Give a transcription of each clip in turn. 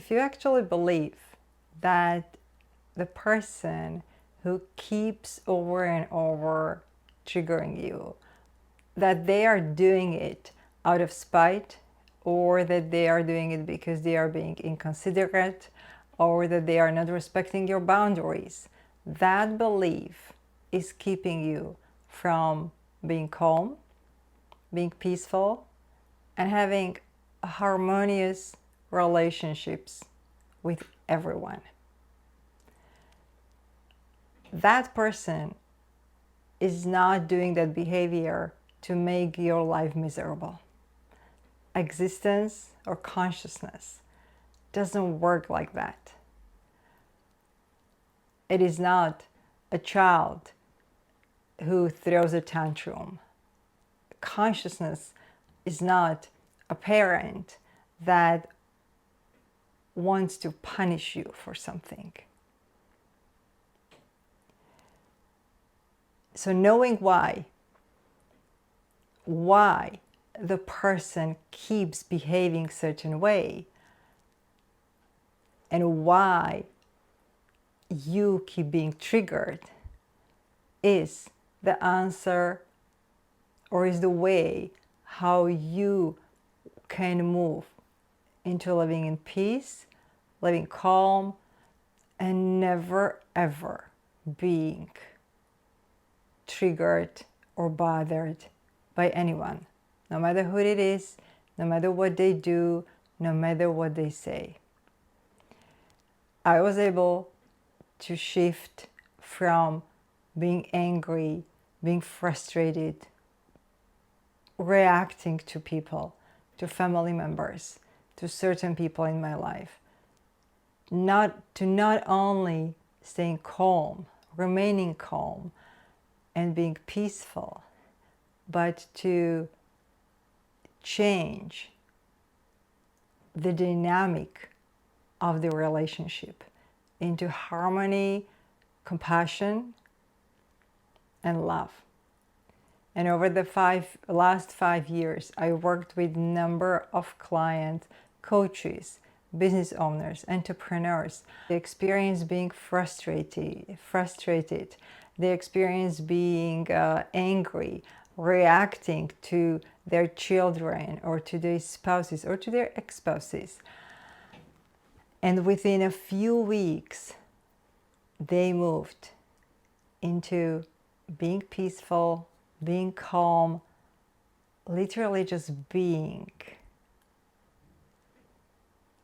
if you actually believe that the person who keeps over and over triggering you, that they are doing it out of spite, or that they are doing it because they are being inconsiderate, or that they are not respecting your boundaries, that belief is keeping you from being calm, being peaceful, and having harmonious relationships with everyone. That person is not doing that behavior to make your life miserable. Existence or consciousness doesn't work like that. It is not a child who throws a tantrum. Consciousness is not a parent that wants to punish you for something. So knowing why the person keeps behaving certain way and why you keep being triggered is the answer, or is the way how you can move into living in peace, living calm, and never ever being triggered or bothered by anyone, no matter who it is, no matter what they do, no matter what they say. I was able to shift from being angry, being frustrated, reacting to people, to family members, to certain people in my life, not only staying calm, remaining calm, and being peaceful, but to change the dynamic of the relationship into harmony, compassion, and love. And over the last 5 years, I worked with a number of clients, coaches, business owners, entrepreneurs. They experience being frustrated, they experience being angry, reacting to their children or to their spouses or to their ex-spouses. And within a few weeks, they moved into being peaceful, being calm, literally just being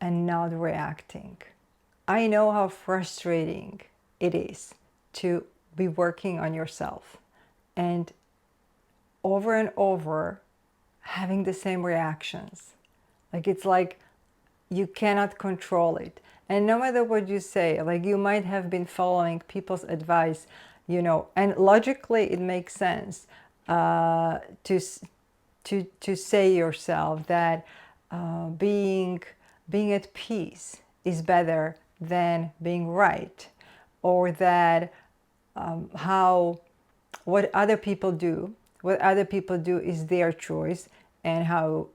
and not reacting. I know how frustrating it is to be working on yourself and over having the same reactions. It's like you cannot control it. And no matter what you say, you might have been following people's advice, and logically it makes sense to say yourself that being at peace is better than being right, or that what other people do is their choice, and how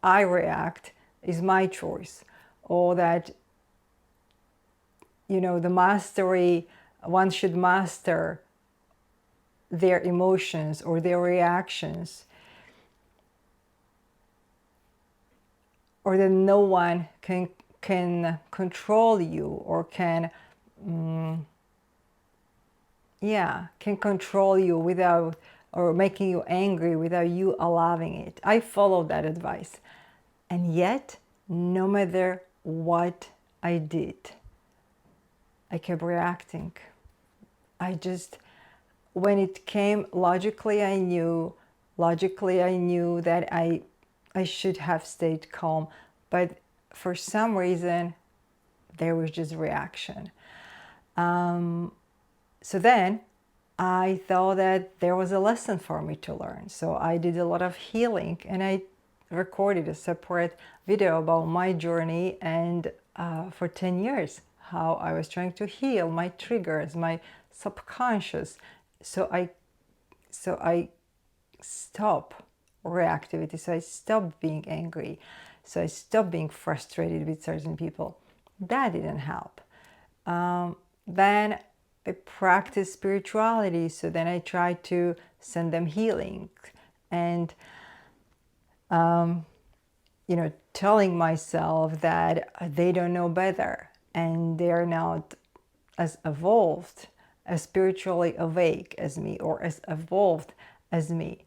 I react is my choice, or that one should master their emotions or their reactions, or that no one can control you or can control you without, or making you angry without you allowing it. I followed that advice, and yet no matter what I did, I kept reacting. When it came logically, I knew that I should have stayed calm, but for some reason there was just reaction. So then I thought that there was a lesson for me to learn. So I did a lot of healing, and I recorded a separate video about my journey, and for 10 years how I was trying to heal my triggers, my subconscious. So I stopped reactivity. So I stopped being angry. So I stopped being frustrated with certain people. That didn't help. Then I practiced spirituality, so then I tried to send them healing and telling myself that they don't know better and they're not as evolved, as spiritually awake as me, or as evolved as me.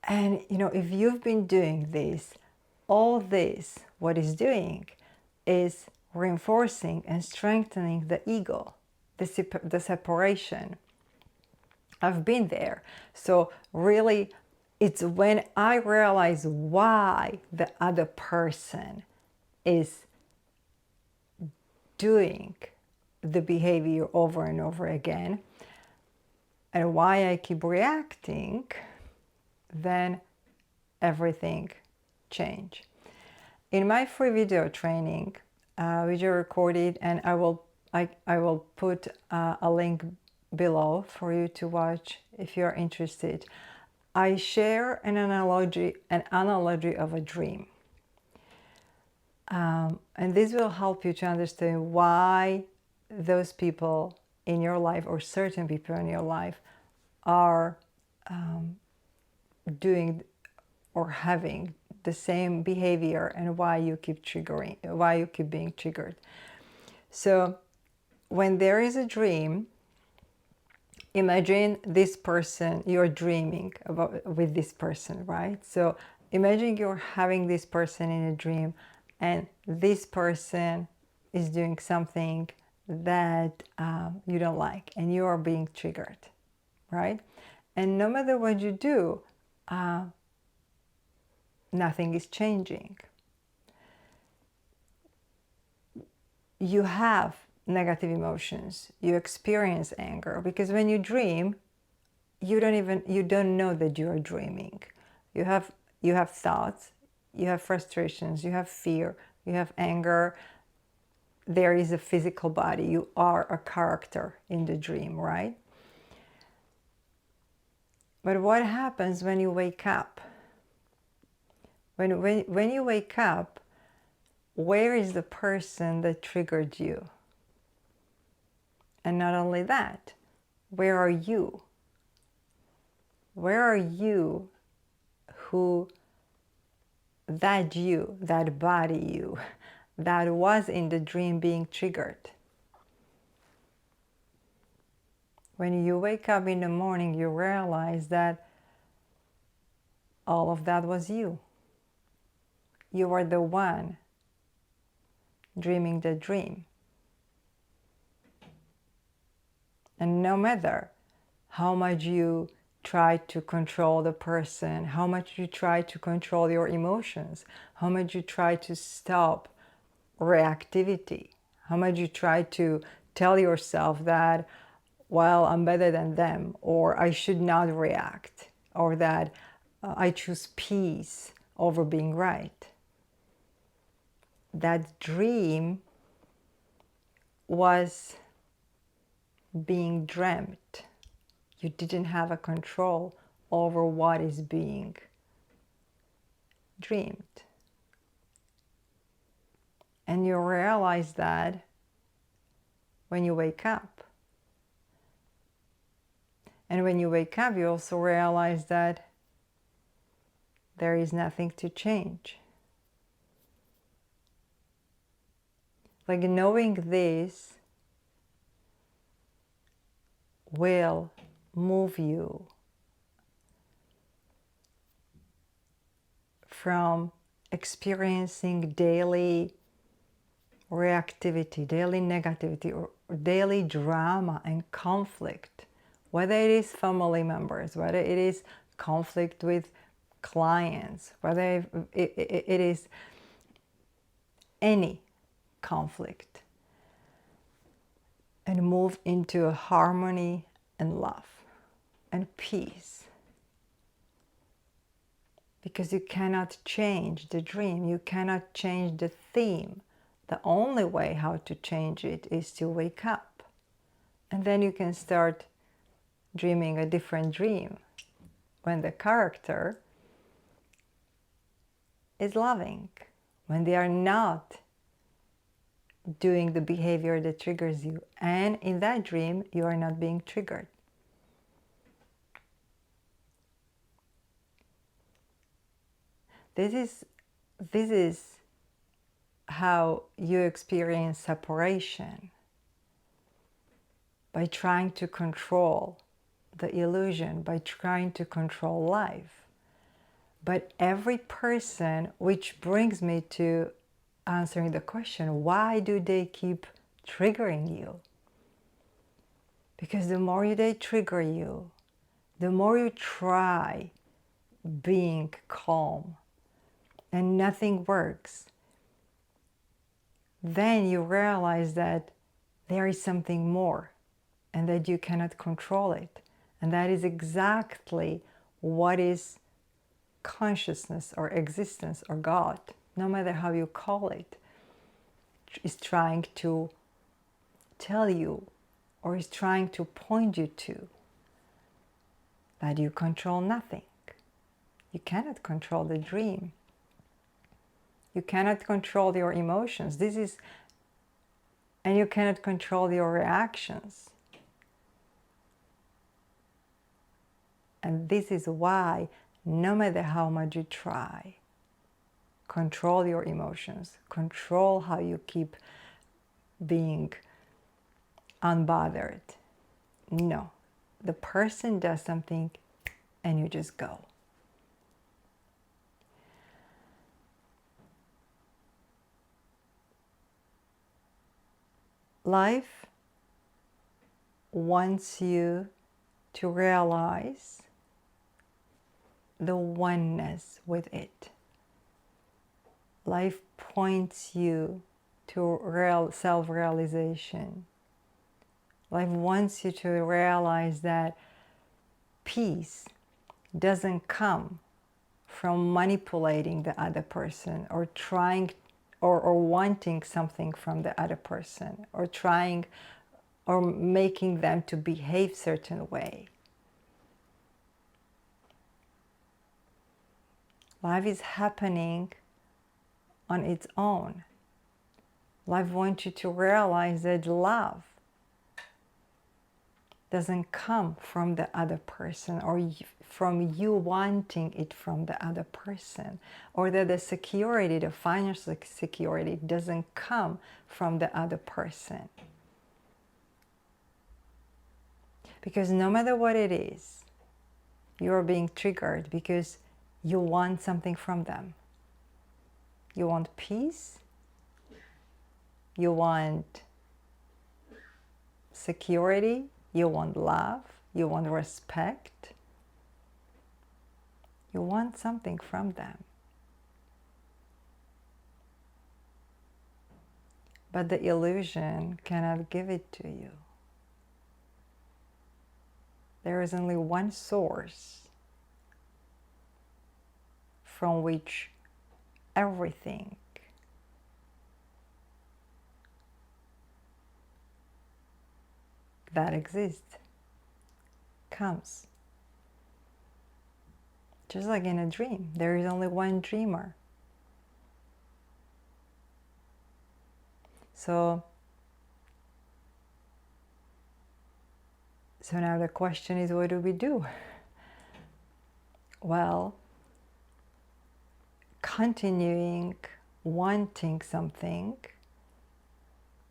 And if you've been doing this, all this, what it's doing is reinforcing and strengthening the ego, the separation. I've been there. So really, it's when I realize why the other person is doing the behavior over and over again and why I keep reacting, then everything change. In my free video training, video recorded, and I will put a link below for you to watch if you're interested. I share an analogy of a dream. And this will help you to understand why those people in your life, or certain people in your life, are doing or having the same behavior, and why you keep being triggered. So when there is a dream, imagine this person, you're dreaming with this person, right? So imagine you're having this person in a dream, and this person is doing something that you don't like, and you are being triggered, right? And no matter what you do, nothing is changing. You have negative emotions, you experience anger, because when you dream, you don't know that you are dreaming. You have thoughts, you have frustrations, you have fear, you have anger. There is a physical body. You are a character in the dream, right? But what happens when you wake up? When you wake up, where is the person that triggered you? And not only that, where are you? Where are you that body you, that was in the dream being triggered? When you wake up in the morning, you realize that all of that was you. You were the one dreaming the dream. And no matter how much you try to control the person, how much you try to control your emotions, how much you try to stop reactivity, how much you try to tell yourself that, well, I'm better than them, or I should not react, or that I choose peace over being right. That dream was being dreamt. You didn't have a control over what is being dreamed. And you realize that when you wake up. And when you wake up, you also realize that there is nothing to change. Like, knowing this will move you from experiencing daily reactivity, daily negativity, or daily drama and conflict, whether it is family members, whether it is conflict with clients, whether it is any conflict, and move into a harmony and love and peace. Because you cannot change the dream, you cannot change the theme. The only way how to change it is to wake up. And then you can start dreaming a different dream when the character is loving, when they are not doing the behavior that triggers you. And in that dream, you are not being triggered. This is how you experience separation, by trying to control the illusion, by trying to control life. But every person, which brings me to answering the question, why do they keep triggering you? Because the more they trigger you, the more you try being calm and nothing works, then you realize that there is something more and that you cannot control it. And that is exactly what is consciousness or existence or God, no matter how you call it, is trying to tell you or is trying to point you to, that you control nothing. You cannot control the dream. You cannot control your emotions. And you cannot control your reactions. And this is why, no matter how much you try, control your emotions, control how you keep being unbothered. No, the person does something and you just go. Life wants you to realize the oneness with it. Life points you to real self-realization. Life wants you to realize that peace doesn't come from manipulating the other person or trying or wanting something from the other person or trying or making them to behave certain way. Life is happening on its own. Life wants you to realize that love doesn't come from the other person or from you wanting it from the other person, or that the security, the financial security, doesn't come from the other person. Because no matter what it is, you are being triggered because you want something from them. You want peace, you want security, you want love, you want respect. You want something from them. But the illusion cannot give it to you. There is only one source from which everything that exists comes. Just like in a dream, there is only one dreamer. So now the question is, what do we do? Well, continuing wanting something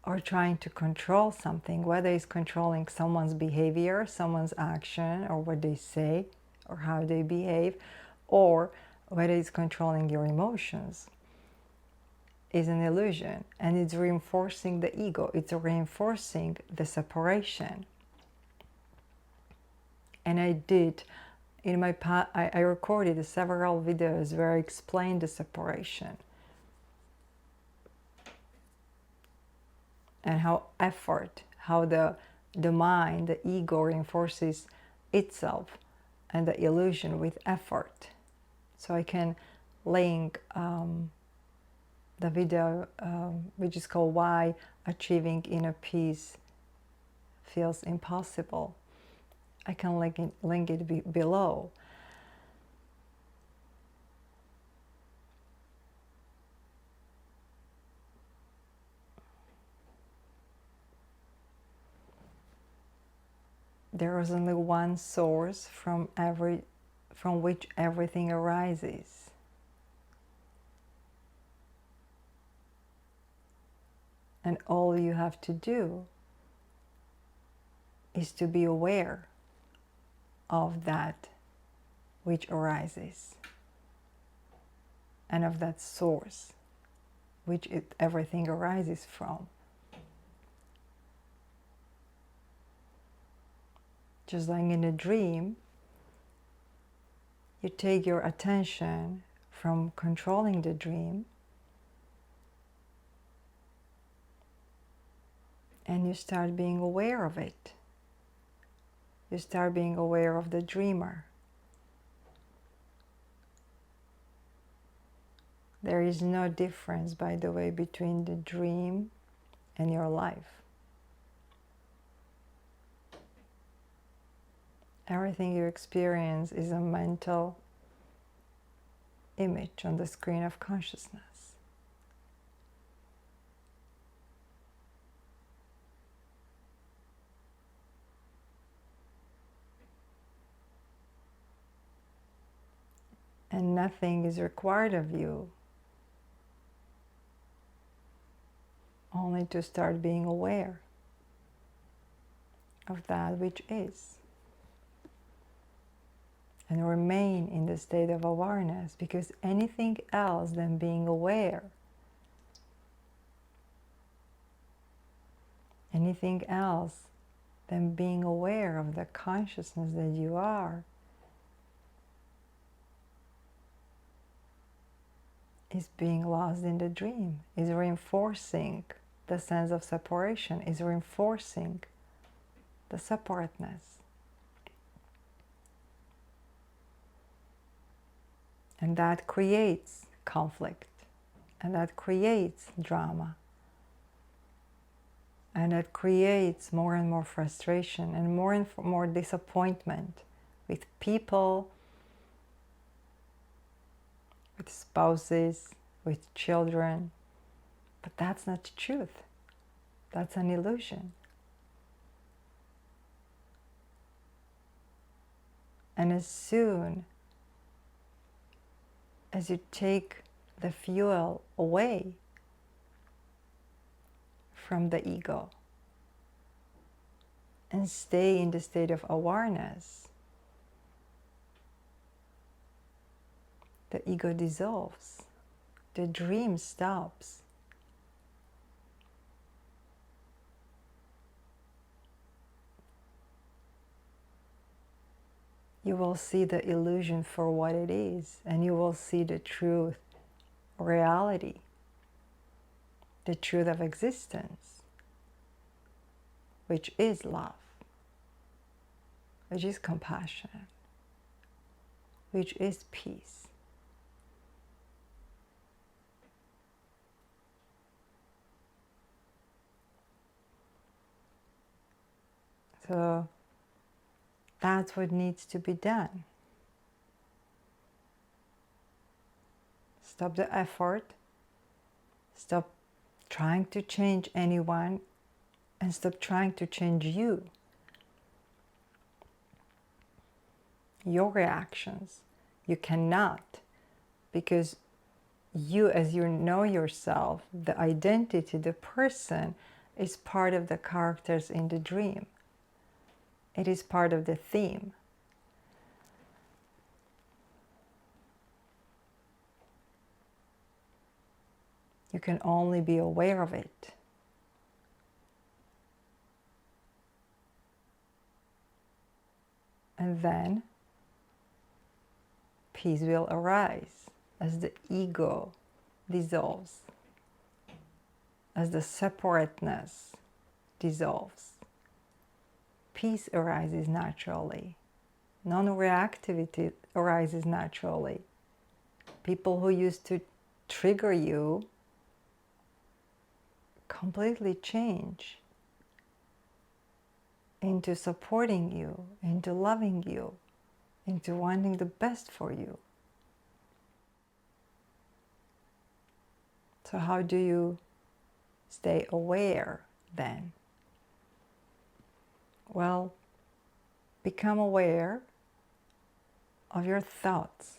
or trying to control something, whether it's controlling someone's behavior, someone's action, or what they say, or how they behave, or whether it's controlling your emotions, is an illusion, and it's reinforcing the ego. It's reinforcing the separation. And I did, in my past, I recorded several videos where I explained the separation and how the mind, the ego reinforces itself and the illusion with effort. So I can link the video which is called Why Achieving Inner Peace Feels Impossible. I can link it below. There is only one source from which everything arises. And all you have to do is to be aware of that which arises and of that source which everything arises from. Just like in a dream, you take your attention from controlling the dream and you start being aware of it. You start being aware of the dreamer. There is no difference, by the way, between the dream and your life. Everything you experience is a mental image on the screen of consciousness. And nothing is required of you, only to start being aware of that which is. And remain in the state of awareness, because anything else than being aware, anything else than being aware of the consciousness that you are, is being lost in the dream, is reinforcing the sense of separation, is reinforcing the separateness. And that creates conflict, and that creates drama, and that creates more and more frustration and more disappointment with people, with spouses, with children. But that's not the truth. That's an illusion. And as soon as you take the fuel away from the ego and stay in the state of awareness, the ego dissolves, the dream stops. You will see the illusion for what it is, and you will see the truth, reality, the truth of existence, which is love, which is compassion, which is peace. So that's what needs to be done. Stop the effort, stop trying to change anyone, and stop trying to change you. Your reactions, you cannot, because you, as you know yourself, the identity, the person, is part of the characters in the dream. It is part of the theme. You can only be aware of it. And then peace will arise as the ego dissolves, as the separateness dissolves. Peace arises naturally. Non-reactivity arises naturally. People who used to trigger you completely change into supporting you, into loving you, into wanting the best for you. So how do you stay aware then? Well, become aware of your thoughts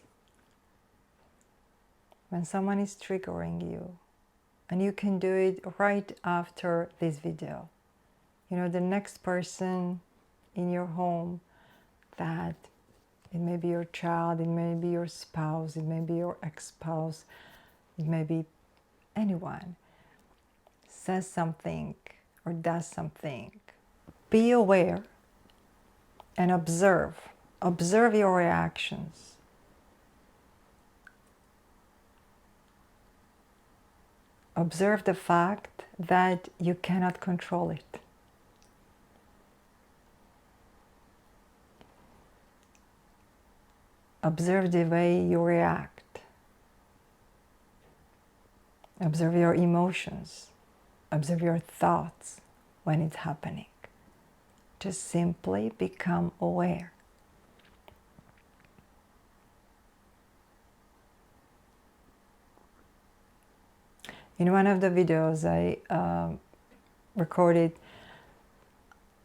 when someone is triggering you. And you can do it right after this video. You know, the next person in your home, that it may be your child, it may be your spouse, it may be your ex-spouse, it may be anyone, says something or does something. Be aware and observe. Observe your reactions. Observe the fact that you cannot control it. Observe the way you react. Observe your emotions. Observe your thoughts when it's happening. Just simply become aware. In one of the videos I recorded,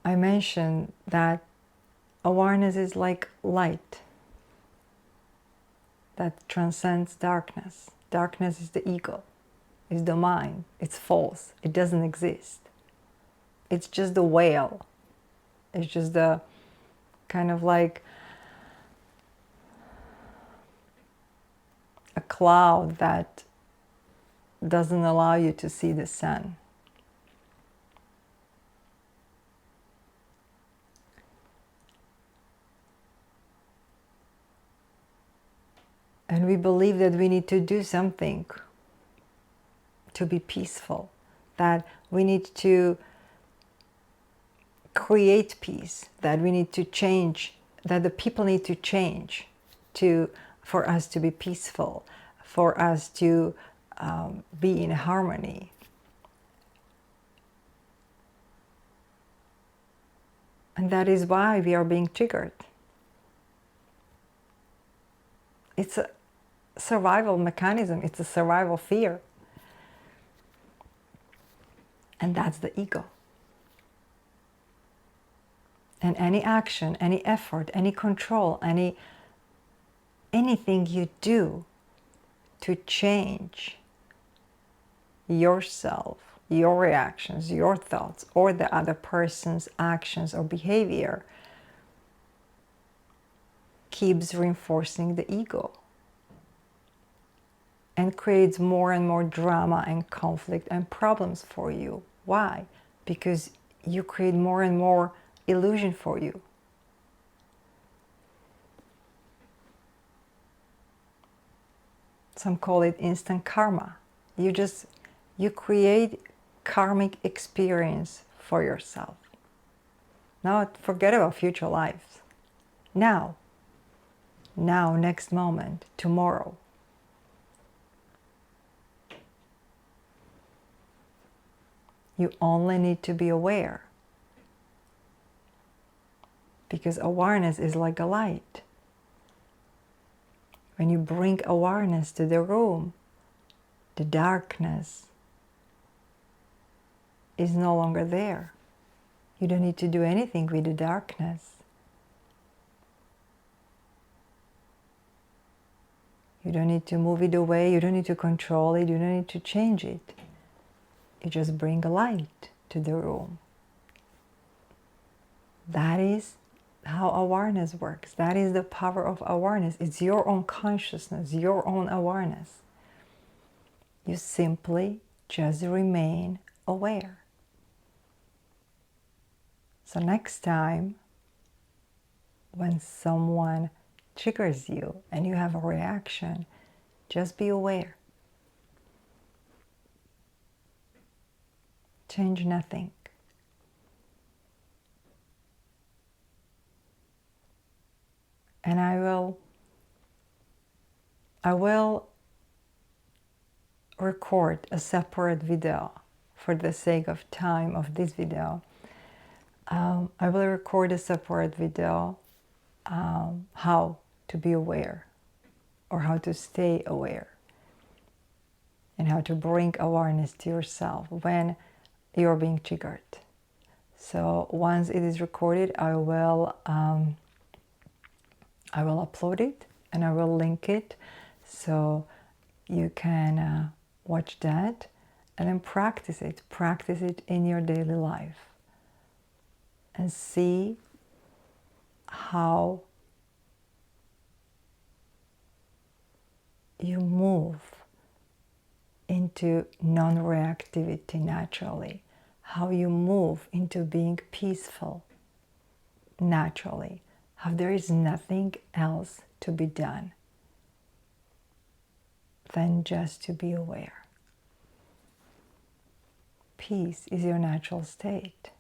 I mentioned that awareness is like light that transcends darkness. Darkness is the ego, is the mind, it's false, it doesn't exist. It's just the veil. It's just the kind of like a cloud that doesn't allow you to see the sun. And we believe that we need to do something to be peaceful, that we need to create peace, that we need to change, that the people need to change for us to be peaceful, for us to be in harmony. And that is why we are being triggered. It's a survival mechanism, it's a survival fear. And that's the ego. And any action, any effort, any control, anything you do to change yourself, your reactions, your thoughts, or the other person's actions or behavior keeps reinforcing the ego and creates more and more drama and conflict and problems for you. Why? Because you create more and more illusion for you. Some call it instant karma. You create karmic experience for yourself. Now forget about future lives. Now, next moment, tomorrow. You only need to be aware. Because awareness is like a light. When you bring awareness to the room, the darkness is no longer there. You don't need to do anything with the darkness. You don't need to move it away, you don't need to control it, you don't need to change it. You just bring a light to the room. That is how awareness works. That is the power of awareness. It's your own consciousness, your own awareness. You simply just remain aware. So next time, when someone triggers you and you have a reaction, just be aware. Change nothing. And I will record a separate video for the sake of time of this video. I will record a separate video how to be aware or how to stay aware and how to bring awareness to yourself when you're being triggered. So once it is recorded, I will upload it and I will link it so you can watch that and then practice it. Practice it in your daily life and see how you move into non-reactivity naturally, how you move into being peaceful naturally, how there is nothing else to be done than just to be aware. Peace is your natural state.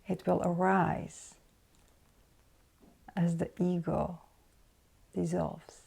It will arise as the ego dissolves.